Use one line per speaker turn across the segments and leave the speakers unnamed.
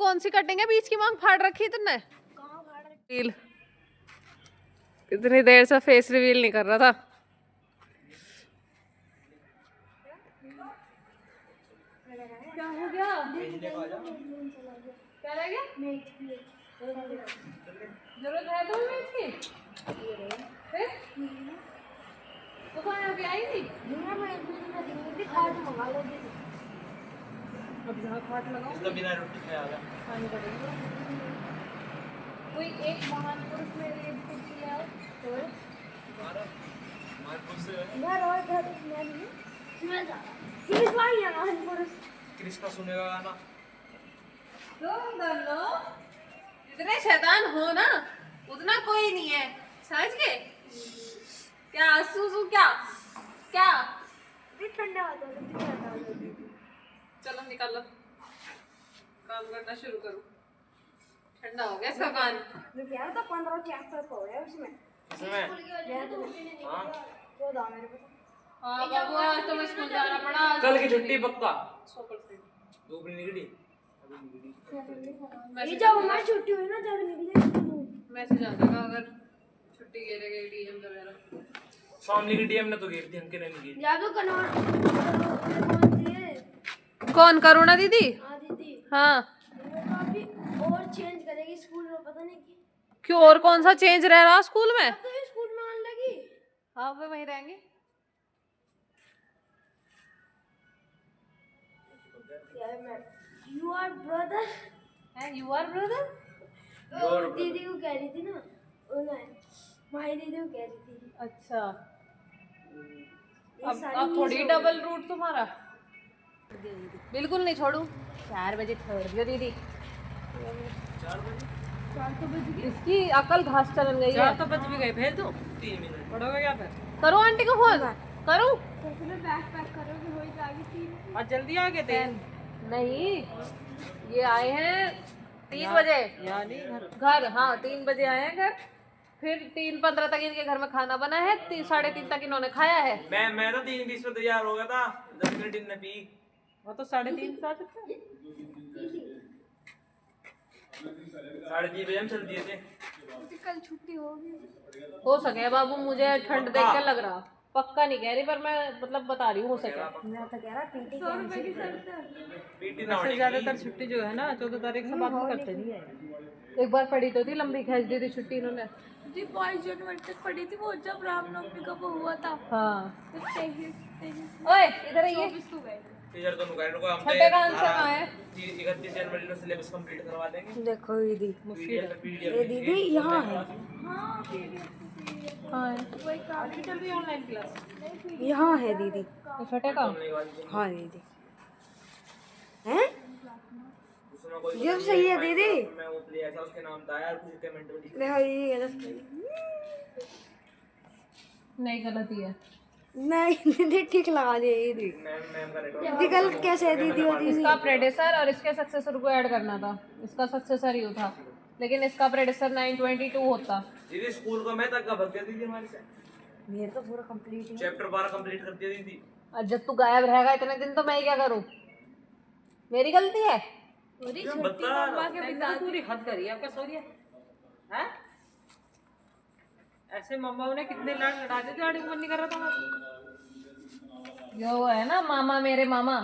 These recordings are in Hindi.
कौन सी कटिंग है? बीच की मांग फाड़ रखी तुमने?
कहाँ फाड़ रखी?
इतनी देर से फेस रिवील नहीं कर रहा था। क्या हो गया? क्या रह गया? जरूरत है तो इसकी? फिर तो कहाँ अभी आई थी? अब यहाँ खाट लगाओ।
इसका बिना रोटी खाया आया।
खानी पड़ेगी। कोई एक महान पुरुष मेरे लिए भी कुछ ले आओ। तो
हमारा पुरुष क्रिस का सुनेगा गाना।
तुम दोनों जितने शैतान हो ना उतना कोई नहीं है, समझ गए? क्या सूसू? क्या क्या?
ठंडा होता है।
चलो निकालो, काम करना शुरू करो। ठंडा हो गया इसका कान।
यार तो 15 के आसपास हो गया उसमें।
हाँ
वो दाम मेरे पास।
हाँ बाबू, आज तो मैं स्कूल जाना पड़ा।
कल की छुट्टी पक्का।
100%।
धूप नहीं निकली।
ये जब हमारी छुट्टी हुई ना जब निकले
मैसेज आ जाएगा अगर छुट्टी गिरेगा डीएम वगैरह।
शामली की डीएम ने तो गिर दी, हमके नहीं गिरी।
या तो कौन सी है?
कौन? करुणा दीदी?
हाँ दीदी।
हाँ
वो तो अभी और चेंज करेगी स्कूल में, पता नहीं
क्यों? और कौन सा चेंज रह रहा स्कूल में?
अब तो ये स्कूल में आने लगी।
हाँ वो वहीं रहेंगे।
यू आर ब्रदर
हैं? You are brother?
दीदी को कह रही थी ना, माही दीदी को कह रही थी।
अच्छा,
ये सारी
अब थोड़ी
चीज़
डबल रूट तुम्हारा। बिल्कुल नहीं छोड़ू। 4 बजे छोड़ दियो दीदी।
4 बजे।
इसकी अकल घास चलन गई है।
4 तो बज भी गए, भेज दो 3 मिनट पढ़ोगे क्या फिर?
करो आंटी को फोन। करूं?
बैग पैक करोगे हो जाएगी 3।
आज जल्दी आ गए थे।
नहीं, ये आए हैं 3 बजे
यानी
घर। हाँ 3 बजे आए हैं घर। फिर 3:15 तक इनके घर में खाना बना है। 3:30 तक इन्होंने खाया है।
मैं तो 3:20 पे तैयार हो गया था। 10 मिनट इनने पी। वो तो 3:30 से आ सकता है। 3:30 बजे हम चल दिए थे।
कल छुट्टी होगी।
हो सके बाबू, मुझे ठंड देख के लग रहा। पक्का नहीं कह रही पर मैं मतलब बता रही हूँ, हो सके।
मैं तो कह रहा पीटी
पीटी ना होने
ज्यादातर छुट्टी जो है ना 14 तारीख से बाद में करते नहीं है।
एक बार पड़ी तो थी, लंबी खींच दी थी छुट्टी इन्होंने।
जी 22 जनवरी तक पड़ी थी वो, जब रामनवमी का वो हुआ था।
हाँ।
फिर 23
ओए इधर आइए।
24 को गए।
टीचर तो नुकारे को हम
छठे का आंसर कहाँ है?
31 जनवरी को सिलेबस कंप्लीट करवा देंगे।
देखो दीदी,
पीडीएफ
ये दीदी यहाँ है।
हाँ
चल रही है ऑनलाइन क्लास।
यहाँ है दीदी।
तो छठे का।
हाँ दीदी हैं? ये तो सही है दीदी।
मैं वो प्लेयर था, उसके नाम था यार, कुछ कमेंट में लिख।
देखो ये गलत
नहीं, गलती है।
नहीं दीदी ठीक लगा दिया ये दीदी।
मैम का नेटवर्क
दीदी गलत कैसे है दीदी? वो दीदी
इसका प्रेडेसर और इसके सक्सेसर को ऐड करना था। इसका सक्सेसर ही था, लेकिन इसका प्रेडेसर 922 होता।
दीदी स्कूल को मैं तक का भग गई थी हमारे से।
मेरे तो पूरा कंप्लीट है।
चैप्टर 12 कंप्लीट कर दिया थी।
और जब तू गायब रहेगा इतने दिन तो मैं क्या करूं? मेरी गलती है?
बता
पूरी हद करी है आपका सोनिया है। ऐसे मम्मा ने कितने लड़ लड़ा दिए थे, आने को मन नहीं कर रहा था हमारा।
जो वो है ना मामा, मेरे मामा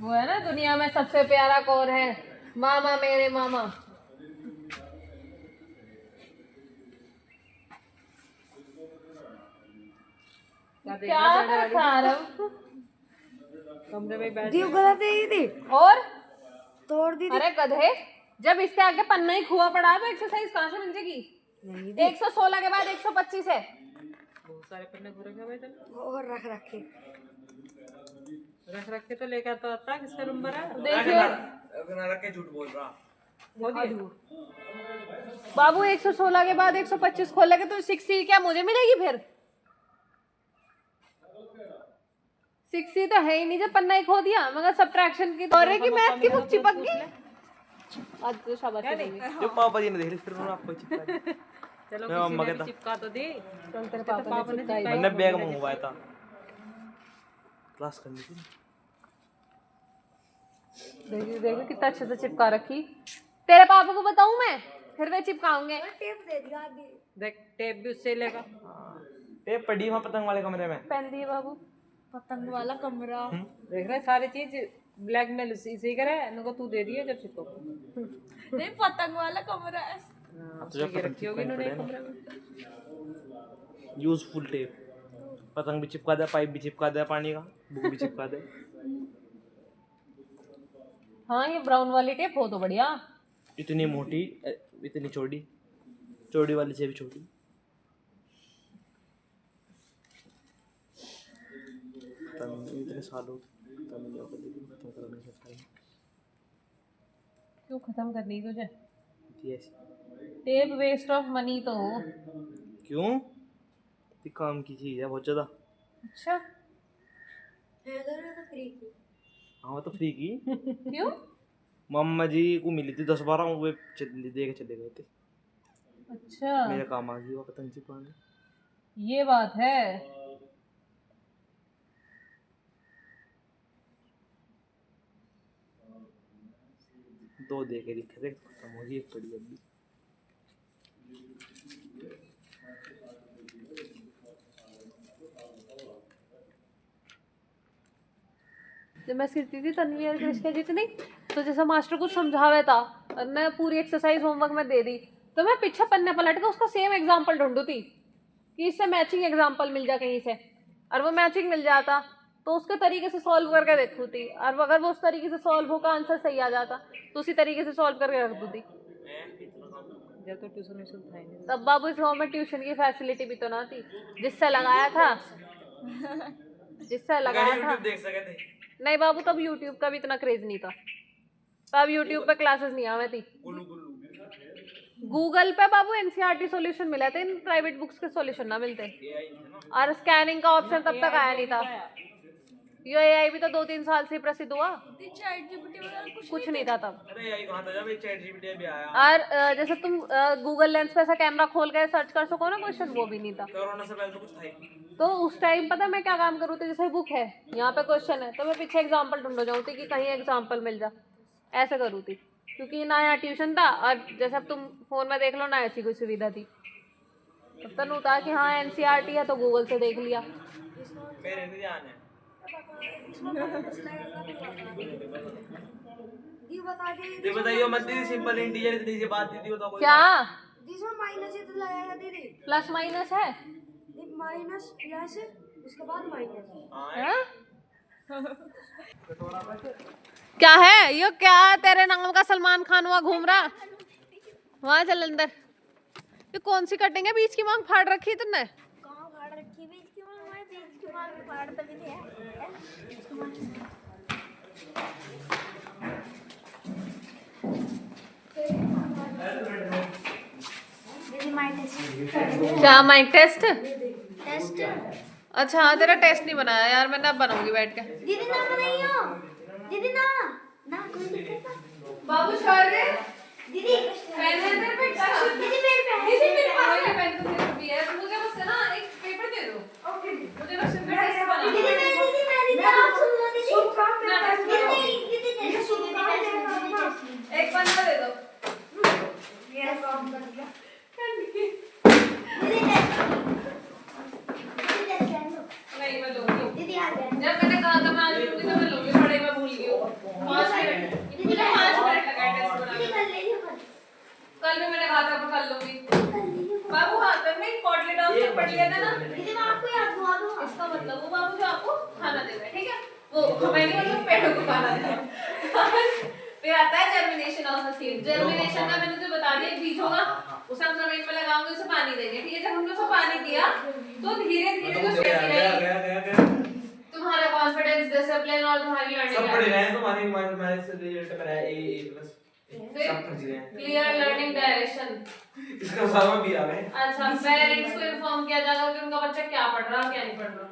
वो है ना, दुनिया में सबसे प्यारा कौन है? मामा, मेरे मामा। क्या खा रहा हूँ?
कमरे में बैठ
दीदी गलत है दीदी।
और
तोड़ दीदी।
अरे गधे, जब इसके आगे पन्ना ही खुआ पड़ा है तो एक्सरसाइज कहाँ से मिलेगी? 116 के बाद 125 है।
बहुत सारे पन्ने घूरे गए भाई तेरे।
और रख रखे
रख के तो लेकर तो आता किसका नंबर है?
देखिए
अगर रख के झूठ बोल रहा।
बाबू, 116 के बाद 125 खोलेगे तो 60 क्या मुझे मिलेगी फिर? 60 तो है ही नहीं जब पन्ना ही खो दिया। मगर सब्ट्रैक्शन की और की मैथ की बुक चिपक गई। आज तो शाबाश नहीं।
जो पापा जी ने देख ली फिर उन्होंने आपको चिपका।
चलो
मैं मम्मा
किसी ने
कहता।
भी चिपका तो दी।
चल तेरे पापा ने चिपकाई।
मैंने बैग मंगवाया था, क्लास करनी थी।
देखिए देखिए कितना अच्छे से चिपका रखी। तेरे पापा को बताऊं मैं, फिर वे चिपकाऊंगे।
टेप दे दिया आगे।
देख टेप भी उससे ही लेगा।
टेप पड़ी वहाँ पतंग वाले कमरे में।
पहन दिए बाबू।
पतंग वाला कमरा।
देख रहे सारी चीज ब्लैकमेल इसी करे, इनको तू दे दिया जब चिपको।
नहीं पतंग वाला कमरा है।
तो जब
रखी होगी इन्होंने कमरे में।
यूजफुल टेप, पतंग भी चिपका दे, पाइप भी चिपका दे, पानी का बुक भी चिपका दे।
हाँ ये ब्राउन वाली टेप हो तो बढ़िया।
इतनी मोटी, इतनी चौड़ी, चौड़ी वाली से भी छोटी। इतने सालों
क्यों खत्म करनी तुझे?
यस।
टेप वेस्ट ऑफ मनी तो हो।
क्यों? ये काम की चीज है बहुत ज्यादा।
अच्छा
हाँ वो तो फ्री की।
क्यों?
मम्मा जी को मिली थी 10-12, वो दे के चले गए थे।
अच्छा
मेरे काम आ गई वो पतंग चिपकाने।
ये बात है।
दो दे के लिखे थे, खत्म हो गई, एक पड़ी अभी।
जब मैं सीखती थी तन्वी और कृष्णा जितनी, तो जैसा मास्टर कुछ समझावे था और मैं पूरी एक्सरसाइज होमवर्क में दे दी, तो मैं पीछे पन्ने पलट के उसका सेम एग्जाम्पल ढूंढू थी कि इससे मैचिंग एग्जाम्पल मिल जाए कहीं से, और वो मैचिंग मिल जाता तो उसके तरीके से सॉल्व करके देखती थी, और अगर वो उस तरीके से सॉल्व होकर आंसर सही आ जाता तो उसी तरीके से सॉल्व करके रख दूती।
जब तो ट्यूशन व्यूशन था ही नहीं।
तब बाबू इस गाँव में ट्यूशन की फैसिलिटी भी तो ना थी, जिससे लगाया था जिससे लगाया था।
देख सके थे।
नहीं बाबू तब यूट्यूब का भी इतना क्रेज नहीं था, तब यूट्यूब पे क्लासेस नहीं आवे थी। गूगल पे बाबू एनसीईआरटी सॉल्यूशन मिले थे, इन प्राइवेट बुक्स के सॉल्यूशन ना मिलते, और स्कैनिंग का ऑप्शन तब तक आया नहीं था। ये एआई भी तो 2-3 साल से प्रसिद्ध हुआ, कुछ नहीं था तब।
अरे यही कहाँ था जब चैट जीपीटी भी आया।
और जैसे तुम गूगल लेंस पे ऐसा कैमरा खोल के सर्च कर सको ना क्वेश्चन, वो भी नहीं था।
कोरोना से पहले तो कुछ था ही नहीं।
तो उस टाइम पता मैं क्या काम करूँ थी, जैसे बुक है यहाँ पे क्वेश्चन है तो मैं पीछे एग्जाम्पल ढूंढ जाऊँ थी कि कहीं एग्जाम्पल मिल जा, ऐसे करूँ थी, क्योंकि ना यहाँ ट्यूशन था और जैसे अब तुम फोन में देख लो ना ऐसी कोई सुविधा थी। तब तक होता कि हाँ एनसीईआरटी है तो गूगल से देख लिया।
मेरे भी ध्यान है। ये बताइए मत दीदी, सिंपल इंटीजर इतनी सी बात दीदी बताओ कोई।
क्या
माइनस ही तो लगाएगा दीदी।
प्लस माइनस है?
माइनस प्लस उसके बाद माइनस।
हाँ? क्या है ये, क्या तेरे नाम का सलमान खान हुआ घूम रहा? वहां चल अंदर। ये कौन सी कटिंग है, बीच की मांग फाड़ रखी तुमने?
कहाँ फाड़ रखी बीच की मांग? मैं बीच की मांग फाड़ तो नहीं है। दीदी माय टेस्ट।
क्या माइक टेस्ट?
टेस्ट।
अच्छा हाँ तेरा टेस्ट नहीं बनाया यार, मैं ना बनाऊंगी बैठ के।
दीदी ना बनाइयो। दीदी ना ना कोई दिक्कत ना।
बाबू छोड़ दे।
दीदी
पेन है तेरे पे?
दीदी मेरे पे है।
दीदी मेरे पास है पेन, तो मेरे भी है। मुझे बस ना एक पेपर दे दो। ओके मुझे बस टेस्ट बनाना।
दीदी मेरी आप सुन लो दीदी। दीदी सुन लो।
एक पन्ना दे दो।
मेरा काम कर दिया। दीदी
नहीं मैं लूंगी।
दीदी आ गए।
जब मैंने कहा था मैं आज लूंगी तो मैं लूंगी, पढ़ाई में भूल गई हूँ। 5 मिनट मुझे 5 मिनट लगा टेस्ट बनाने में।
कल ले लियो
कल भी मैंने कहा था मैं कर लूंगी। बाबू हाथ में एक पॉटली डाल के पढ़ लिया था ना।
दीदी मैं आपको याद दुआ दूँ।
इसका मतलब वो बाबू जो आपको खाना दे रहा है, ठीक है? वो मैंने मतलब पेड़ों को खाना दे रहा है। फिर आता है germination of the seed. Germination का मैंने जो बता दिया, एक बीज होगा, उसे हम जमीन में लगाएंगे, उसे पानी देंगे, ठीक है? जब हमने उसे पानी दिया तो धीरे धीरे जो खेती रहेगी, तुम्हारा कॉन्फिडेंस, डिसिप्लिन और तुम्हारी लर्निंग
सब पढ़ रहे हैं तुम्हारी मैथ्स से रिजल्ट मेरा A+, सब पढ़ रहे हैं।
Clear learning direction.
इसका सारा भी आ रहे हैं।
अच्छा पेरेंट्स को इन्फॉर्म किया जाएगा कि उनका बच्चा क्या पढ़ रहा है क्या नहीं पढ़ रहा।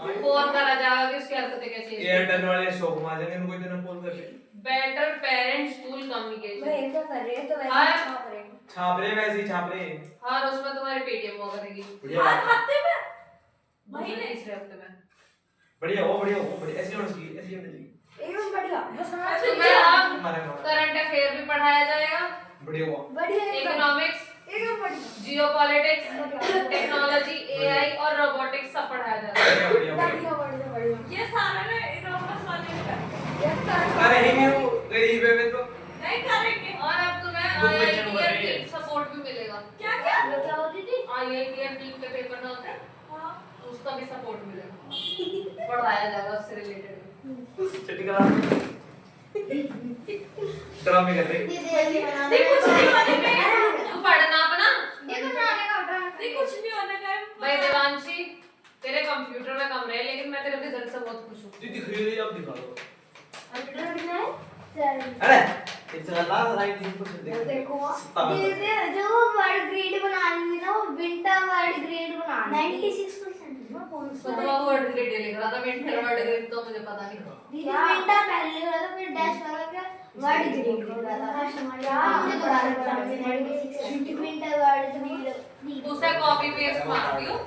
ओए
फोन करा जाएगा कि उसकी हरकतें कैसी हैं।
एयरटेल वाले शौक मार देंगे इनको, इतना फोन करके।
Better parent school communication.
मैं क्या कर रहे हैं तो वैसे
हाँ।
छाप रहे हैं।
छाप रहे वैसे ही छाप रहे।
हर उसमें तुम्हारी पेटीएम हुआ करेगी।
हर हफ्ते में
महीने तीसरे हफ्ते में।
बढ़िया हो बढ़िया ऐसी होनी चाहिए, ऐसी होनी चाहिए।
एकदम बढ़िया बस
तुम्हें अब करंट अफेयर भी पढ़ाया जाएगा,
बढ़िया हुआ।
बढ़िया एकदम
इकोनॉमिक्स,
एकदम बढ़िया
जियोपॉलिटिक्स, टेक्नोलॉजी, एआई और रोबोटिक्स सब पढ़ाया जाएगा।
बढ़िया बढ़िया
बढ़िया बढ़िया बढ़िया
ये सारा ना इनोमस वाले ने करा।
ये तो
अरे ही नहीं वो गरीब है मैं तो।
नहीं करेंगे।
और अब तुम्हें
वो क्वेश्चन हो रही है।
आईआईटी सपोर्ट भी मिलेगा।
क्या क्या?
ये क्या होती थी
आईआईटी नीट के पेपर ना होते हैं, उसका भी सपोर्ट मिलेगा, पढ़ाया जाएगा उससे रिलेटेड।
छुट्टी करा ड्रामे कर रही।
नहीं कुछ नहीं होने का है।
तू पढ़ना अपना।
नहीं कुछ नहीं होने का है।
भाई देवांशी, तेरे कंप्यूटर में कम रहे, लेकिन मैं तेरे रिजल्ट से बहुत खुश हूँ।
जी दिख रही है, अब दिखा दो।
कंप्यूटर कितना है चल
अरे इट्स अ लास्ट राइट दिन कुछ देख।
देखो दीदी जो वर्ड ग्रेड बनानी थी ना वो विंटर वर्ड ग्रेड बनानी 96% ना कौन सा
तो वो वर्ड ग्रेड लिख रहा था, विंटर वर्ड ग्रेड तो मुझे पता नहीं।
दीदी विंटर पहले लिख रहा था फिर डैश लगा के वर्ड ग्रेड लिख रहा था क्या मुझे बता रहा था 96 विंटर वर्ड ग्रेड
दूसरा कॉपी पेस्ट मारती हूँ,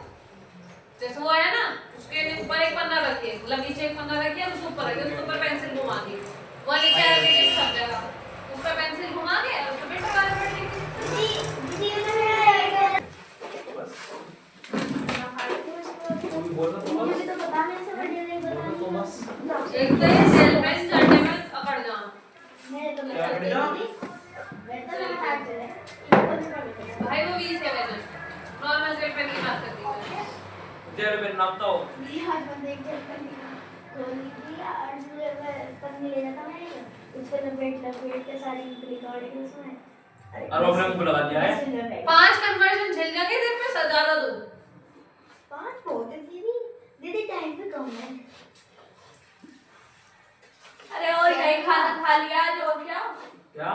जैसे वो है ना, उसके ऊपर एक पन्ना रखिए, मतलब नीचे एक पन्ना रखिए, उसके ऊपर रखिए, उसके ऊपर पेंसिल घुमा दी, वो नीचे एडिटिंग सब जगह, उस पर पेंसिल घुमा के और उस पे विंटर वाला वर्ड लिख दीजिए।
दीदी दीदी ने मेरा
तू बोल रहा था
मुझे तो पता नहीं से बढ़िया नहीं
बोल रहा तो बस।
बता
एक तो ये सेल में चढ़ने में अकड़ जाना।
मेरे तो
क्या बढ़िया?
मेरे तो मैं हाथ चले
भाई वो 20 के वजन, नॉर्मल सेल पे नहीं बात करती मैं।
जेल में नापता हो।
बिहार बंदे के कोली की और मैं पन्नी ले जाता मैं उसको लपेट के सारी रिकॉर्डिंग उसमें
और वो हमको लगा दिया है।
5 कन्वर्जन झेल जाके देख मैं ज्यादा दूं।
5 बहुत है दीदी दीदी टाइम पे कम है
अरे और यही खाना खा लिया आज और क्या?
क्या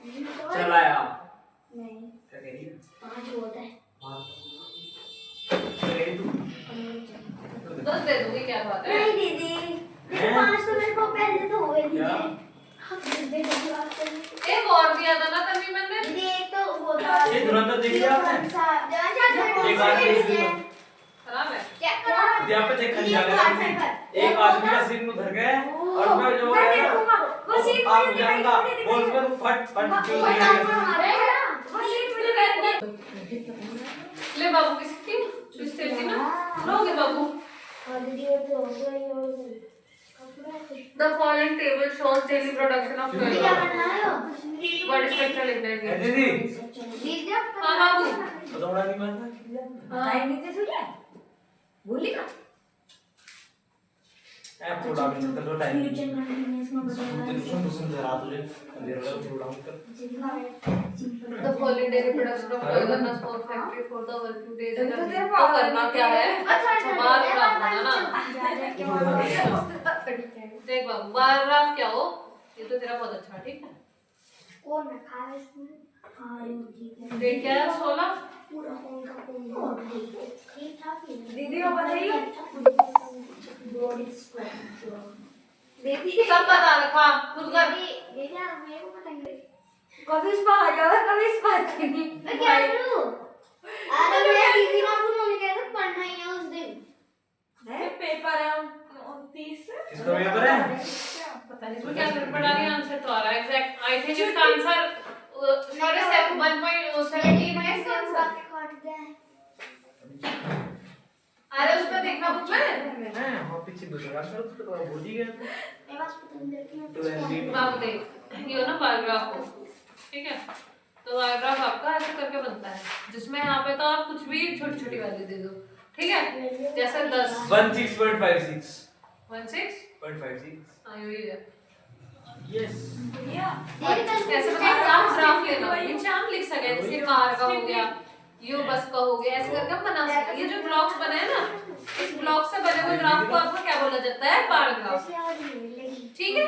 तो
चलाया
नहीं
क्या कह रही है?
5 बहुत है
हाँ क्या कह रही तू?
10 दे दूंगी, क्या बात है।
नहीं दीदी दीदी 5 तो मेरे को पहले तो हुए
क्या?
दीदी हाँ दीदी की बात कर रही थी
एक और दिया था ना तभी मैंने।
दीदी एक तो वो था
ये धुरंधर देख लिया आपने? एक बार देख लिया।
खराब है।
चेक करो
यहाँ पे देखा नहीं जा
ये
रहा
बात है
है।
पर।
एक आदमी का सिर मुंह धर गया और मैं जो
मैं
है ना,
देखूंगा वो सीट
आप
मुझे
जाऊंगा
दिखाई
वो उसमें फट फट
वो
क्यों
नाम
नहीं
हमारा है ना वो सीट मुझे दिखाई
ले बाबू की सिक्की, बिस्तर की ना, लोगे बाबू।
और दीदी वो तो हो गई और
The following table shows daily production of
दीदी क्या
12
बनाया हो
बड़ी स्ट्रक्चर लिख
है
देंगे।
दीदी
दीदी
हाँ बाबू।
बताओ नहीं मानता
हाँ।
भूली का
ऐप थोड़ा भी निकल लो टाइम
फ्यूचर कंटीन्यूअस में बताया
दूसरे जरा तुझे अंधेरा लगा थोड़ा कर
The following daily production of oil and gas for factory for the working days and earnings। तो करना क्या है?
अच्छा
बार ग्राफ बनाना। देख बाबू, बार ग्राफ क्या हो? ये तो तेरा बहुत अच्छा है, ठीक है।
कौन है खा इसमें हाँ ये ठीक है
डेट क्या है? 16।
पूरा कौन का कौन ठीक ठाक ही है।
दीदी को बताइए।
बॉडी स्ट्रक्चर दीदी
सब बता रखा, खुद कर।
दीदी यार मेरे को पता नहीं
कभी इस पर आ जाओ, कभी इस पर नहीं।
मैं क्या करूं अरे मैं दीदी ना तो मम्मी कहते पढ़ना ही है उस दिन
है पेपर है 29 से।
किसका पेपर है?
पता नहीं
इसमें क्या पढ़ा नहीं, आंसर तो आ रहा है एग्जैक्ट। आई थिंक इसका आंसर सॉरी 1.17 है इसका आंसर।
काट दे
अरे उस पर देखना बुक में।
मैं वहां पीछे दूसरा कर उसको तो भूल ही गया
मेरे पास पता नहीं लेकिन
तो एनबी
बाबू देख, ये हो ना बायोग्राफ हो, ठीक है। तो बायोग्राफ आपका ऐसे करके बनता है, जिसमें यहाँ पे तो आप कुछ भी छोटी छोटी वैल्यू दे दो, ठीक है। जैसे 10
16.56
16.56 हाँ यही है।
यस
ऐसे करके आप ग्राफ लेना, नीचे हम लिख सके जैसे कार का हो गया, यो बस का हो गया, ऐसे करके हम बना सकते हैं। ये जो ब्लॉक्स बने हैं ना, इस ब्लॉक से बने हुए ग्राफ को आपको क्या बोला जाता है? बार ग्राफ, ठीक है।